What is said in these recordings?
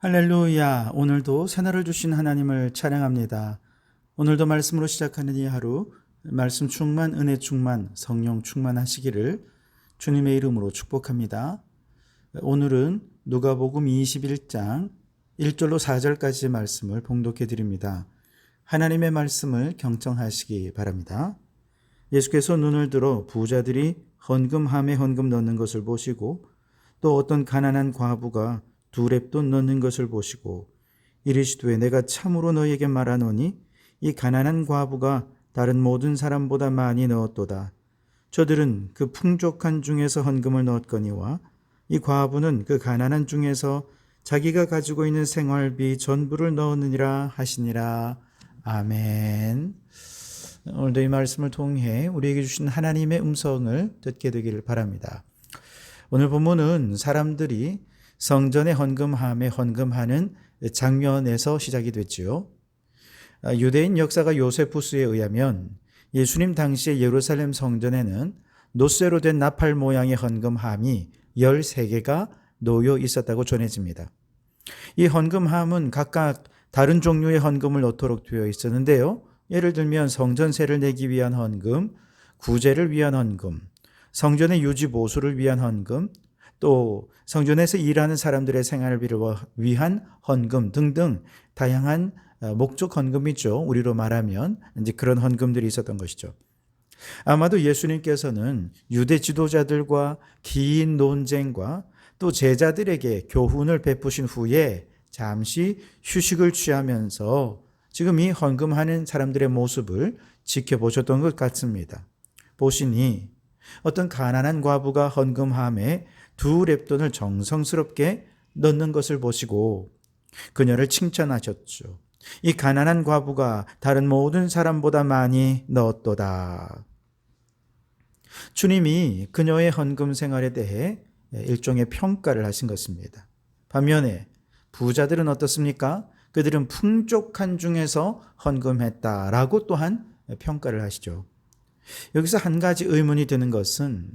할렐루야. 오늘도 새날을 주신 하나님을 찬양합니다. 오늘도 말씀으로 시작하는 이 하루, 말씀 충만, 은혜 충만, 성령 충만하시기를 주님의 이름으로 축복합니다. 오늘은 누가복음 21장 1절로 4절까지의 말씀을 봉독해 드립니다. 하나님의 말씀을 경청하시기 바랍니다. 예수께서 눈을 들어 부자들이 헌금함에 헌금 넣는 것을 보시고 또 어떤 가난한 과부가 2렙돈 넣는 것을 보시고 이르시되 내가 참으로 너희에게 말하노니 이 가난한 과부가 다른 모든 사람보다 많이 넣었도다. 저들은 그 풍족한 중에서 헌금을 넣었거니와 이 과부는 그 가난한 중에서 자기가 가지고 있는 생활비 전부를 넣었느니라 하시니라. 아멘. 오늘도 이 말씀을 통해 우리에게 주신 하나님의 음성을 듣게 되기를 바랍니다. 오늘 본문은 사람들이 성전에 헌금함에 헌금하는 장면에서 시작이 됐지요. 유대인 역사가 요세푸스에 의하면 예수님 당시의 예루살렘 성전에는 노쇠로 된 나팔 모양의 헌금함이 13개가 놓여 있었다고 전해집니다. 이 헌금함은 각각 다른 종류의 헌금을 넣도록 되어 있었는데요. 예를 들면 성전세를 내기 위한 헌금, 구제를 위한 헌금, 성전의 유지 보수를 위한 헌금, 또 성전에서 일하는 사람들의 생활비를 위한 헌금 등등 다양한 목적 헌금이죠. 우리로 말하면 이제 그런 헌금들이 있었던 것이죠. 아마도 예수님께서는 유대 지도자들과 긴 논쟁과 또 제자들에게 교훈을 베푸신 후에 잠시 휴식을 취하면서 지금 이 헌금하는 사람들의 모습을 지켜보셨던 것 같습니다. 보시니 어떤 가난한 과부가 헌금함에 2렙돈을 정성스럽게 넣는 것을 보시고 그녀를 칭찬하셨죠. 이 가난한 과부가 다른 모든 사람보다 많이 넣었도다. 주님이 그녀의 헌금 생활에 대해 일종의 평가를 하신 것입니다. 반면에 부자들은 어떻습니까? 그들은 풍족한 중에서 헌금했다라고 또한 평가를 하시죠. 여기서 한 가지 의문이 드는 것은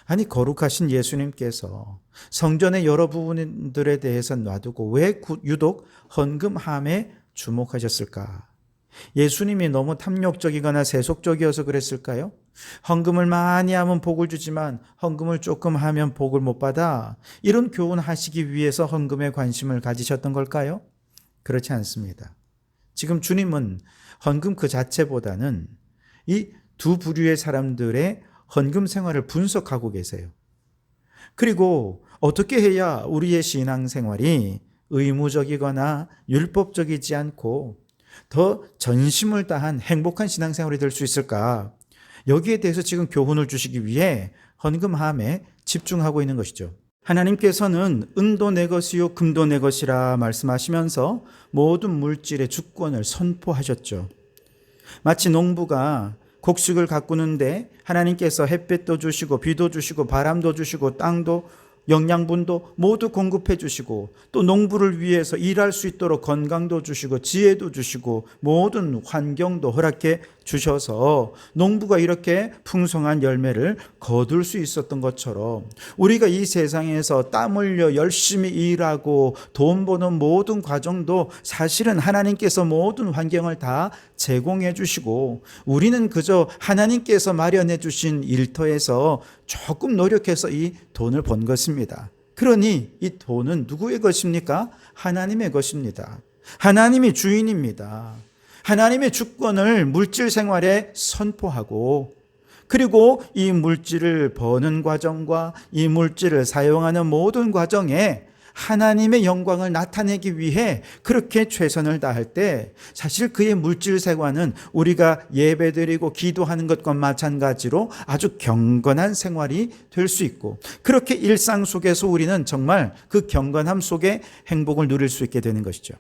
아니 거룩하신 예수님께서 성전의 여러 부분들에 대해서 놔두고 왜 유독 헌금함에 주목하셨을까? 예수님이 너무 탐욕적이거나 세속적이어서 그랬을까요? 헌금을 많이 하면 복을 주지만 헌금을 조금 하면 복을 못 받아. 이런 교훈하시기 위해서 헌금에 관심을 가지셨던 걸까요? 그렇지 않습니다. 지금 주님은 헌금 그 자체보다는 이 두 부류의 사람들의 헌금 생활을 분석하고 계세요. 그리고 어떻게 해야 우리의 신앙생활이 의무적이거나 율법적이지 않고 더 전심을 다한 행복한 신앙생활이 될 수 있을까? 여기에 대해서 지금 교훈을 주시기 위해 헌금함에 집중하고 있는 것이죠. 하나님께서는 은도 내 것이요 금도 내 것이라 말씀하시면서 모든 물질의 주권을 선포하셨죠. 마치 농부가 곡식을 가꾸는데 하나님께서 햇빛도 주시고 비도 주시고 바람도 주시고 땅도 영양분도 모두 공급해 주시고 또 농부를 위해서 일할 수 있도록 건강도 주시고 지혜도 주시고 모든 환경도 허락해 주셔서 농부가 이렇게 풍성한 열매를 거둘 수 있었던 것처럼 우리가 이 세상에서 땀 흘려 열심히 일하고 돈 버는 모든 과정도 사실은 하나님께서 모든 환경을 다 제공해 주시고 우리는 그저 하나님께서 마련해 주신 일터에서 조금 노력해서 이 돈을 번 것입니다. 그러니 이 돈은 누구의 것입니까? 하나님의 것입니다. 하나님이 주인입니다. 하나님의 주권을 물질 생활에 선포하고 그리고 이 물질을 버는 과정과 이 물질을 사용하는 모든 과정에 하나님의 영광을 나타내기 위해 그렇게 최선을 다할 때 사실 그의 물질 생활은 우리가 예배드리고 기도하는 것과 마찬가지로 아주 경건한 생활이 될 수 있고 그렇게 일상 속에서 우리는 정말 그 경건함 속에 행복을 누릴 수 있게 되는 것이죠.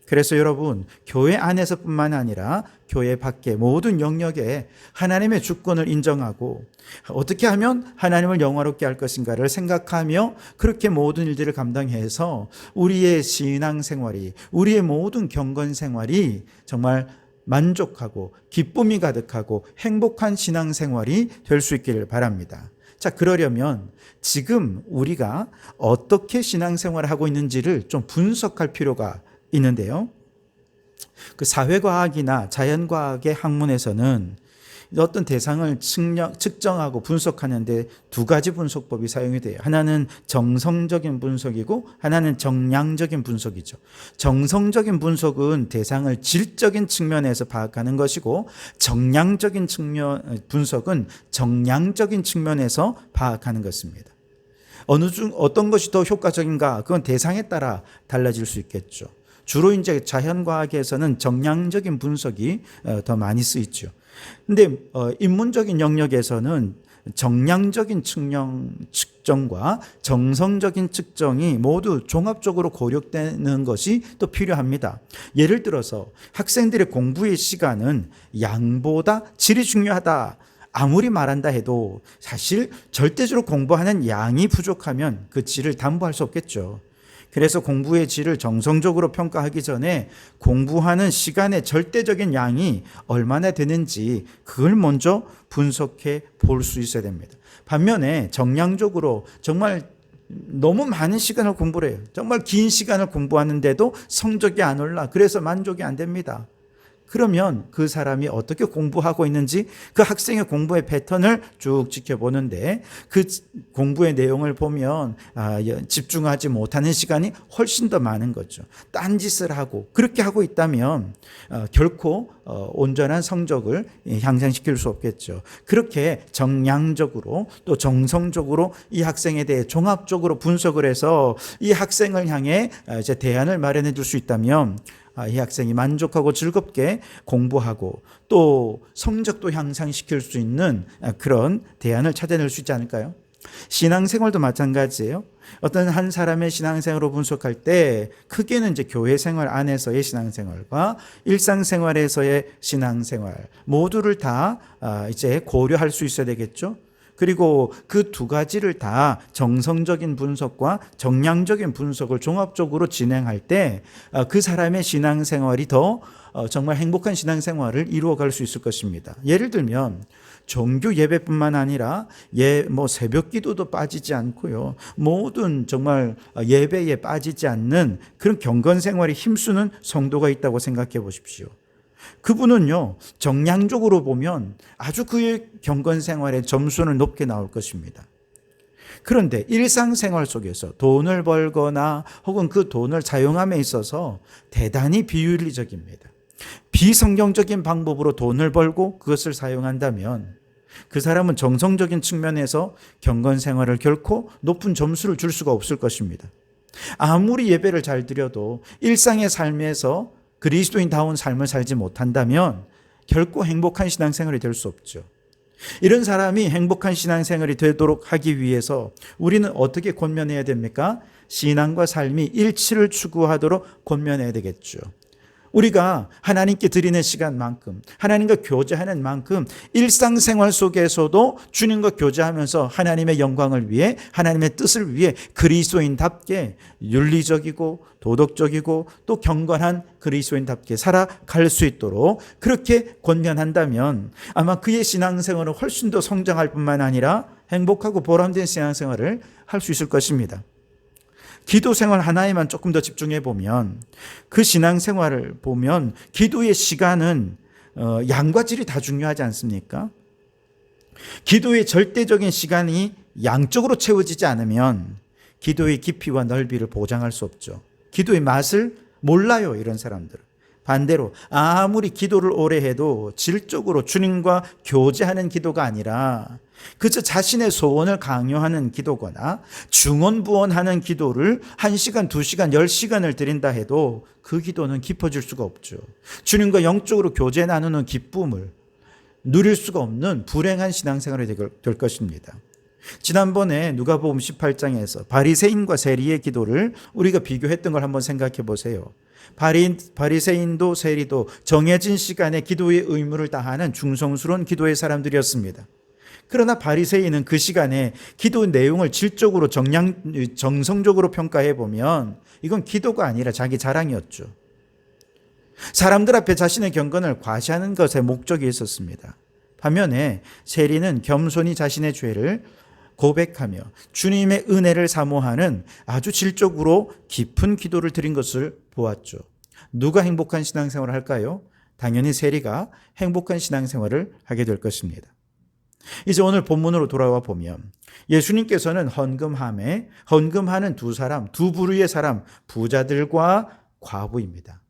그래서 여러분 교회 안에서뿐만 아니라 교회 밖의 모든 영역에 하나님의 주권을 인정하고 어떻게 하면 하나님을 영화롭게 할 것인가를 생각하며 그렇게 모든 일들을 감당해서 우리의 신앙생활이 우리의 모든 경건생활이 정말 만족하고 기쁨이 가득하고 행복한 신앙생활이 될 수 있기를 바랍니다. 자, 그러려면 지금 우리가 어떻게 신앙생활을 하고 있는지를 좀 분석할 필요가 있는데요. 그 사회과학이나 자연과학의 학문에서는 어떤 대상을 측정하고 분석하는데 두 가지 분석법이 사용이 돼요. 하나는 정성적인 분석이고 하나는 정량적인 분석이죠. 정성적인 분석은 대상을 질적인 측면에서 파악하는 것이고, 정량적인 분석은 정량적인 측면에서 파악하는 것입니다. 어떤 것이 더 효과적인가? 그건 대상에 따라 달라질 수 있겠죠. 주로 이제 자연과학에서는 정량적인 분석이 더 많이 쓰이죠. 근데 인문적인 영역에서는 정량적인 측정과 정성적인 측정이 모두 종합적으로 고려되는 것이 또 필요합니다. 예를 들어서 학생들의 공부의 시간은 양보다 질이 중요하다, 아무리 말한다 해도 사실 절대적으로 공부하는 양이 부족하면 그 질을 담보할 수 없겠죠. 그래서 공부의 질을 정성적으로 평가하기 전에 공부하는 시간의 절대적인 양이 얼마나 되는지 그걸 먼저 분석해 볼 수 있어야 됩니다. 반면에 정량적으로 정말 너무 많은 시간을 공부를 해요. 정말 긴 시간을 공부하는데도 성적이 안 올라. 그래서 만족이 안 됩니다. 그러면 그 사람이 어떻게 공부하고 있는지 그 학생의 공부의 패턴을 쭉 지켜보는데, 그 공부의 내용을 보면 집중하지 못하는 시간이 훨씬 더 많은 거죠. 딴짓을 하고 그렇게 하고 있다면 결코 온전한 성적을 향상시킬 수 없겠죠. 그렇게 정량적으로 또 정성적으로 이 학생에 대해 종합적으로 분석을 해서 이 학생을 향해 이제 대안을 마련해 줄 수 있다면 이 학생이 만족하고 즐겁게 공부하고 또 성적도 향상시킬 수 있는 그런 대안을 찾아낼 수 있지 않을까요? 신앙생활도 마찬가지예요. 어떤 한 사람의 신앙생활을 분석할 때 크게는 이제 교회 생활 안에서의 신앙생활과 일상생활에서의 신앙생활 모두를 다 이제 고려할 수 있어야 되겠죠. 그리고 그 두 가지를 다 정성적인 분석과 정량적인 분석을 종합적으로 진행할 때 그 사람의 신앙생활이 더 정말 행복한 신앙생활을 이루어갈 수 있을 것입니다. 예를 들면 정규 예배뿐만 아니라 새벽 기도도 빠지지 않고요, 모든 정말 예배에 빠지지 않는 그런 경건 생활에 힘쓰는 성도가 있다고 생각해 보십시오. 그분은요, 정량적으로 보면 아주 그의 경건 생활의 점수는 높게 나올 것입니다. 그런데 일상생활 속에서 돈을 벌거나 혹은 그 돈을 사용함에 있어서 대단히 비윤리적입니다. 비성경적인 방법으로 돈을 벌고 그것을 사용한다면 그 사람은 정성적인 측면에서 경건 생활을 결코 높은 점수를 줄 수가 없을 것입니다. 아무리 예배를 잘 드려도 일상의 삶에서 그리스도인다운 삶을 살지 못한다면 결코 행복한 신앙생활이 될 수 없죠. 이런 사람이 행복한 신앙생활이 되도록 하기 위해서 우리는 어떻게 권면해야 됩니까? 신앙과 삶이 일치를 추구하도록 권면해야 되겠죠. 우리가 하나님께 드리는 시간만큼, 하나님과 교제하는 만큼 일상생활 속에서도 주님과 교제하면서 하나님의 영광을 위해, 하나님의 뜻을 위해 그리스도인답게 윤리적이고 도덕적이고 또 경건한 그리스도인답게 살아갈 수 있도록 그렇게 권면한다면 아마 그의 신앙생활은 훨씬 더 성장할 뿐만 아니라 행복하고 보람된 신앙생활을 할 수 있을 것입니다. 기도 생활 하나에만 조금 더 집중해 보면, 그 신앙생활을 보면 기도의 시간은 양과 질이 다 중요하지 않습니까? 기도의 절대적인 시간이 양적으로 채워지지 않으면 기도의 깊이와 넓이를 보장할 수 없죠. 기도의 맛을 몰라요, 이런 사람들은. 반대로 아무리 기도를 오래 해도 질적으로 주님과 교제하는 기도가 아니라 그저 자신의 소원을 강요하는 기도거나 중언부언하는 기도를 1시간, 2시간, 10시간을 드린다 해도 그 기도는 깊어질 수가 없죠. 주님과 영적으로 교제 나누는 기쁨을 누릴 수가 없는 불행한 신앙생활이 될 것입니다. 지난번에 누가복음 18장에서 바리새인과 세리의 기도를 우리가 비교했던 걸 한번 생각해 보세요. 바리새인도 세리도 정해진 시간에 기도의 의무를 다하는 중성스러운 기도의 사람들이었습니다. 그러나 바리새인은 그 시간에 기도 내용을 질적으로 정성적으로 평가해 보면 이건 기도가 아니라 자기 자랑이었죠. 사람들 앞에 자신의 경건을 과시하는 것에 목적이 있었습니다. 반면에 세리는 겸손히 자신의 죄를 고백하며 주님의 은혜를 사모하는 아주 질적으로 깊은 기도를 드린 것을 보았죠. 누가 행복한 신앙생활을 할까요? 당연히 세리가 행복한 신앙생활을 하게 될 것입니다. 이제 오늘 본문으로 돌아와 보면 예수님께서는 헌금하는 두 사람, 두 부류의 사람, 부자들과 과부입니다.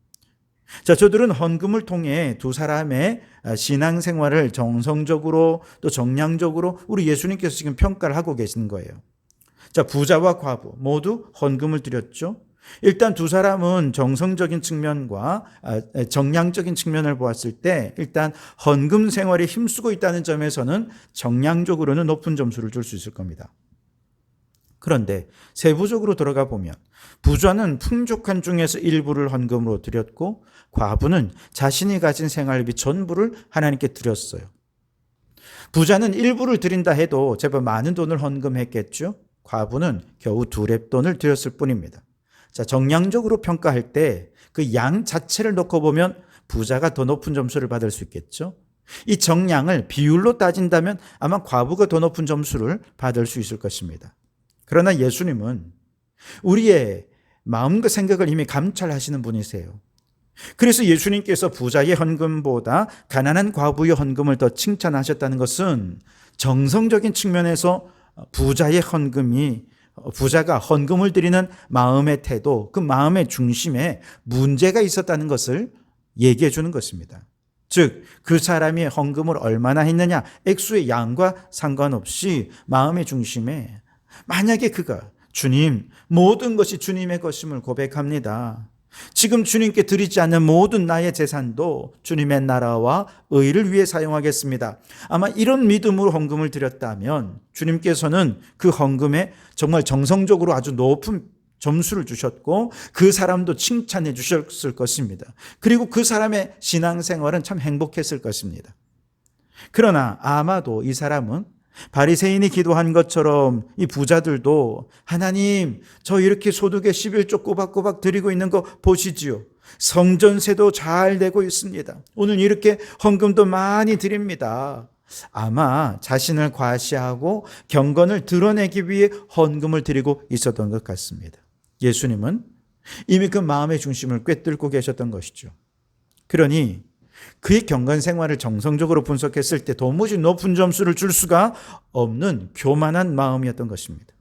자, 저들은 헌금을 통해 두 사람의 신앙생활을 정성적으로 또 정량적으로 우리 예수님께서 지금 평가를 하고 계신 거예요. 자, 부자와 과부 모두 헌금을 드렸죠. 일단 두 사람은 정성적인 측면과 정량적인 측면을 보았을 때 일단 헌금 생활에 힘쓰고 있다는 점에서는 정량적으로는 높은 점수를 줄 수 있을 겁니다. 그런데 세부적으로 들어가 보면 부자는 풍족한 중에서 일부를 헌금으로 드렸고 과부는 자신이 가진 생활비 전부를 하나님께 드렸어요. 부자는 일부를 드린다 해도 제법 많은 돈을 헌금했겠죠. 과부는 겨우 2렙돈을 드렸을 뿐입니다. 자, 정량적으로 평가할 때 그 양 자체를 놓고 보면 부자가 더 높은 점수를 받을 수 있겠죠. 이 정량을 비율로 따진다면 아마 과부가 더 높은 점수를 받을 수 있을 것입니다. 그러나 예수님은 우리의 마음과 생각을 이미 감찰하시는 분이세요. 그래서 예수님께서 부자의 헌금보다 가난한 과부의 헌금을 더 칭찬하셨다는 것은 정성적인 측면에서 부자가 헌금을 드리는 마음의 태도, 그 마음의 중심에 문제가 있었다는 것을 얘기해 주는 것입니다. 즉, 그 사람이 헌금을 얼마나 했느냐, 액수의 양과 상관없이 마음의 중심에 만약에 그가 주님, 모든 것이 주님의 것임을 고백합니다. 지금 주님께 드리지 않는 모든 나의 재산도 주님의 나라와 의를 위해 사용하겠습니다. 아마 이런 믿음으로 헌금을 드렸다면 주님께서는 그 헌금에 정말 정성적으로 아주 높은 점수를 주셨고 그 사람도 칭찬해 주셨을 것입니다. 그리고 그 사람의 신앙생활은 참 행복했을 것입니다. 그러나 아마도 이 사람은 바리새인이 기도한 것처럼 이 부자들도 하나님, 저 이렇게 소득의 11조 꼬박꼬박 드리고 있는 거 보시지요. 성전세도 잘 내고 있습니다. 오늘 이렇게 헌금도 많이 드립니다. 아마 자신을 과시하고 경건을 드러내기 위해 헌금을 드리고 있었던 것 같습니다. 예수님은 이미 그 마음의 중심을 꿰뚫고 계셨던 것이죠. 그러니 그의 경건 생활을 정성적으로 분석했을 때 도무지 높은 점수를 줄 수가 없는 교만한 마음이었던 것입니다.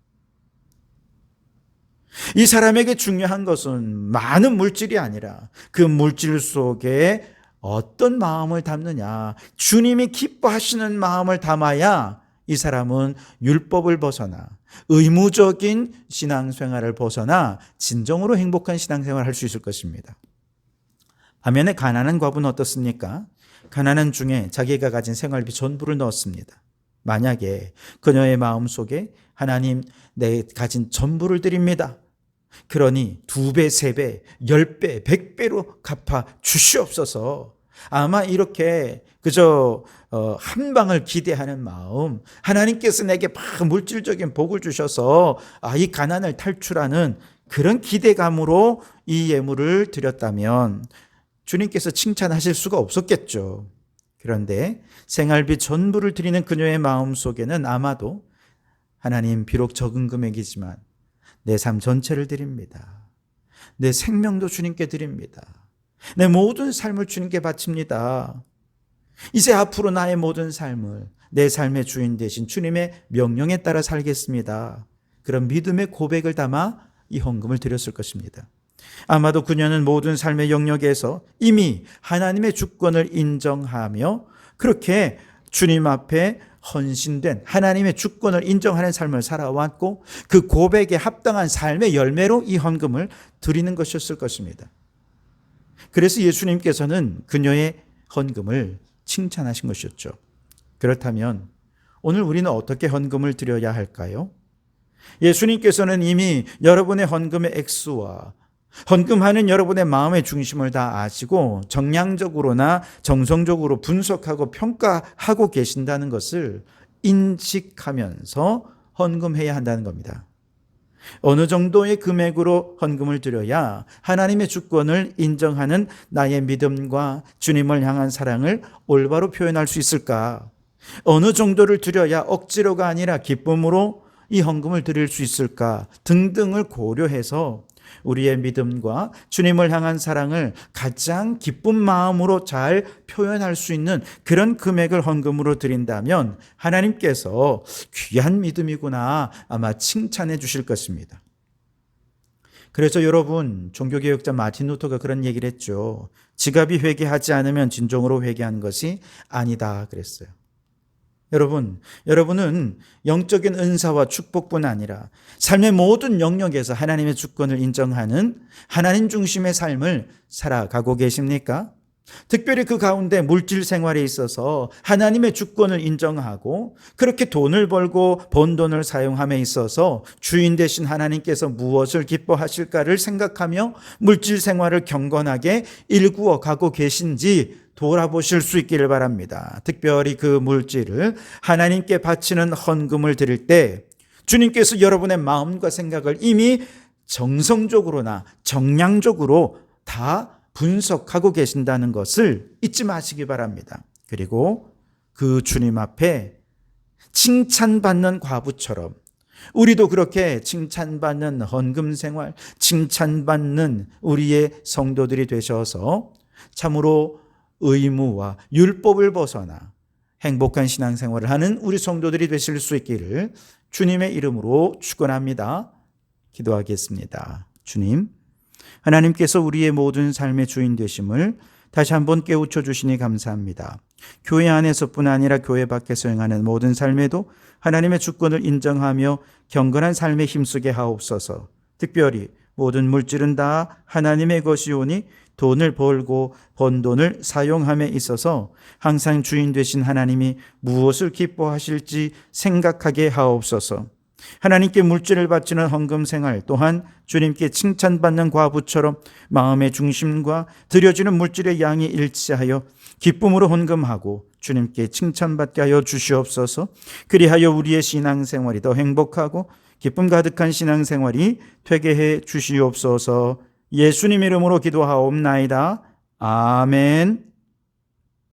이 사람에게 중요한 것은 많은 물질이 아니라 그 물질 속에 어떤 마음을 담느냐, 주님이 기뻐하시는 마음을 담아야 이 사람은 율법을 벗어나 의무적인 신앙생활을 벗어나 진정으로 행복한 신앙생활을 할 수 있을 것입니다. 반면에 가난한 과부는 어떻습니까? 가난한 중에 자기가 가진 생활비 전부를 넣었습니다. 만약에 그녀의 마음속에 하나님, 내 가진 전부를 드립니다. 그러니 2배, 3배, 10배, 100배로 갚아 주시옵소서. 아마 이렇게 그저 한 방을 기대하는 마음, 하나님께서 내게 막 물질적인 복을 주셔서 이 가난을 탈출하는 그런 기대감으로 이 예물을 드렸다면 주님께서 칭찬하실 수가 없었겠죠. 그런데 생활비 전부를 드리는 그녀의 마음 속에는 아마도 하나님, 비록 적은 금액이지만 내 삶 전체를 드립니다. 내 생명도 주님께 드립니다. 내 모든 삶을 주님께 바칩니다. 이제 앞으로 나의 모든 삶을 내 삶의 주인 되신 주님의 명령에 따라 살겠습니다. 그런 믿음의 고백을 담아 이 헌금을 드렸을 것입니다. 아마도 그녀는 모든 삶의 영역에서 이미 하나님의 주권을 인정하며 그렇게 주님 앞에 헌신된 하나님의 주권을 인정하는 삶을 살아왔고 그 고백에 합당한 삶의 열매로 이 헌금을 드리는 것이었을 것입니다. 그래서 예수님께서는 그녀의 헌금을 칭찬하신 것이었죠. 그렇다면 오늘 우리는 어떻게 헌금을 드려야 할까요? 예수님께서는 이미 여러분의 헌금의 액수와 헌금하는 여러분의 마음의 중심을 다 아시고 정량적으로나 정성적으로 분석하고 평가하고 계신다는 것을 인식하면서 헌금해야 한다는 겁니다. 어느 정도의 금액으로 헌금을 드려야 하나님의 주권을 인정하는 나의 믿음과 주님을 향한 사랑을 올바로 표현할 수 있을까? 어느 정도를 드려야 억지로가 아니라 기쁨으로 이 헌금을 드릴 수 있을까 등등을 고려해서 우리의 믿음과 주님을 향한 사랑을 가장 기쁜 마음으로 잘 표현할 수 있는 그런 금액을 헌금으로 드린다면 하나님께서 귀한 믿음이구나 아마 칭찬해 주실 것입니다. 그래서 여러분, 종교개혁자 마틴 루터가 그런 얘기를 했죠. 지갑이 회개하지 않으면 진정으로 회개한 것이 아니다 그랬어요. 여러분은 영적인 은사와 축복뿐 아니라 삶의 모든 영역에서 하나님의 주권을 인정하는 하나님 중심의 삶을 살아가고 계십니까? 특별히 그 가운데 물질 생활에 있어서 하나님의 주권을 인정하고 그렇게 돈을 벌고 번 돈을 사용함에 있어서 주인 되신 하나님께서 무엇을 기뻐하실까를 생각하며 물질 생활을 경건하게 일구어 가고 계신지 돌아보실 수 있기를 바랍니다. 특별히 그 물질을 하나님께 바치는 헌금을 드릴 때 주님께서 여러분의 마음과 생각을 이미 정성적으로나 정량적으로 다 분석하고 계신다는 것을 잊지 마시기 바랍니다. 그리고 그 주님 앞에 칭찬받는 과부처럼 우리도 그렇게 칭찬받는 헌금 생활, 칭찬받는 우리의 성도들이 되셔서 참으로 의무와 율법을 벗어나 행복한 신앙생활을 하는 우리 성도들이 되실 수 있기를 주님의 이름으로 축원합니다. 기도하겠습니다. 주님, 하나님께서 우리의 모든 삶의 주인 되심을 다시 한번 깨우쳐 주시니 감사합니다. 교회 안에서뿐 아니라 교회 밖에서 행하는 모든 삶에도 하나님의 주권을 인정하며 경건한 삶에 힘쓰게 하옵소서. 특별히 모든 물질은 다 하나님의 것이오니 돈을 벌고 번 돈을 사용함에 있어서 항상 주인 되신 하나님이 무엇을 기뻐하실지 생각하게 하옵소서. 하나님께 물질을 바치는 헌금 생활 또한 주님께 칭찬받는 과부처럼 마음의 중심과 드려지는 물질의 양이 일치하여 기쁨으로 헌금하고 주님께 칭찬받게 하여 주시옵소서. 그리하여 우리의 신앙생활이 더 행복하고 기쁨 가득한 신앙생활이 되게 해 주시옵소서. 예수님 이름으로 기도하옵나이다. 아멘.